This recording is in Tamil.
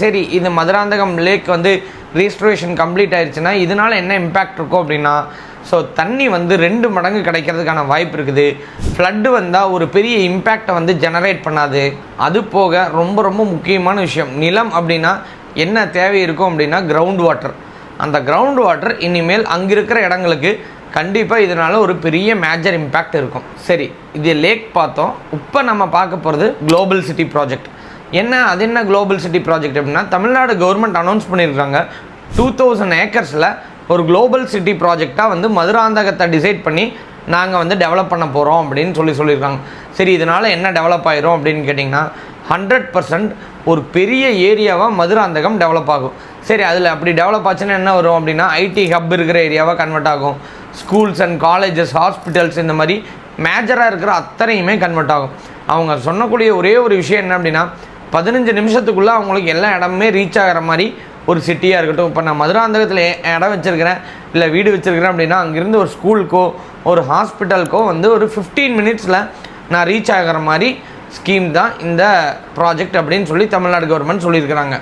சரி, இது மதுராந்தகம் லேக் வந்து ரீஸ்டோரேஷன் கம்ப்ளீட் ஆயிடுச்சுன்னா இதனால் என்ன இம்பேக்ட் இருக்கும் அப்படின்னா, ஸோ தண்ணி வந்து 2 மடங்கு கிடைக்கிறதுக்கான வாய்ப்பு இருக்குது. ஃப்ளட்டு வந்தால் ஒரு பெரிய இம்பேக்டை வந்து ஜெனரேட் பண்ணாது. அது போக ரொம்ப ரொம்ப முக்கியமான விஷயம், நிலம் அப்படின்னா என்ன தேவை இருக்கும் அப்படின்னா கிரவுண்ட் வாட்டர். அந்த கிரவுண்ட் வாட்டர் இனிமேல் அங்கே இருக்கிற இடங்களுக்கு கண்டிப்பாக இதனால் ஒரு பெரிய மேஜர் இம்பேக்ட் இருக்கும். சரி, இது லேக் பார்த்தோம். இப்போ நம்ம பார்க்க போகிறது குளோபல் சிட்டி ப்ராஜெக்ட். அது என்ன குளோபல் சிட்டி ப்ராஜெக்ட் அப்படின்னா, தமிழ்நாடு கவர்மெண்ட் அனௌன்ஸ் பண்ணியிருக்காங்க 2000 ஏக்கர்ஸில் ஒரு குளோபல் சிட்டி ப்ராஜெக்டாக வந்து மதுராந்தகத்தை டிசைட் பண்ணி நாங்கள் வந்து டெவலப் பண்ண போகிறோம் அப்படின்னு சொல்லியிருக்காங்க. சரி, இதனால் என்ன டெவலப் ஆயிரும் அப்படின்னு கேட்டிங்கன்னா 100% ஒரு பெரிய ஏரியாவாக மதுராந்தகம் டெவலப் ஆகும். சரி, அதில் அப்படி டெவலப் ஆச்சுன்னா என்ன வரும் அப்படின்னா, ஐடி ஹப் இருக்கிற ஏரியாவாக கன்வெர்ட் ஆகும். ஸ்கூல்ஸ் அண்ட் காலேஜஸ், ஹாஸ்பிட்டல்ஸ், இந்த மாதிரி மேஜராக இருக்கிற அத்தனையுமே கன்வெர்ட் ஆகும். அவங்க சொன்னக்கூடிய ஒரே ஒரு விஷயம் என்ன அப்படின்னா, 15 நிமிஷத்துக்குள்ளே அவங்களுக்கு எல்லா இடமுமே ரீச் ஆகிற மாதிரி ஒரு சிட்டியாக இருக்கட்டும். இப்போ நான் மதுராந்தகத்தில் இடம் வச்சுருக்கிறேன், இல்லை வீடு வச்சுருக்கிறேன் அப்படின்னா, அங்கேருந்து ஒரு ஸ்கூலுக்கோ ஒரு ஹாஸ்பிட்டலுக்கோ வந்து ஒரு 15 மினிட்ஸில் நான் ரீச் ஆகிற மாதிரி ஸ்கீம் தான் இந்த ப்ராஜெக்ட் அப்படின்னு சொல்லி தமிழ்நாடு கவர்மெண்ட் சொல்லியிருக்கிறாங்க.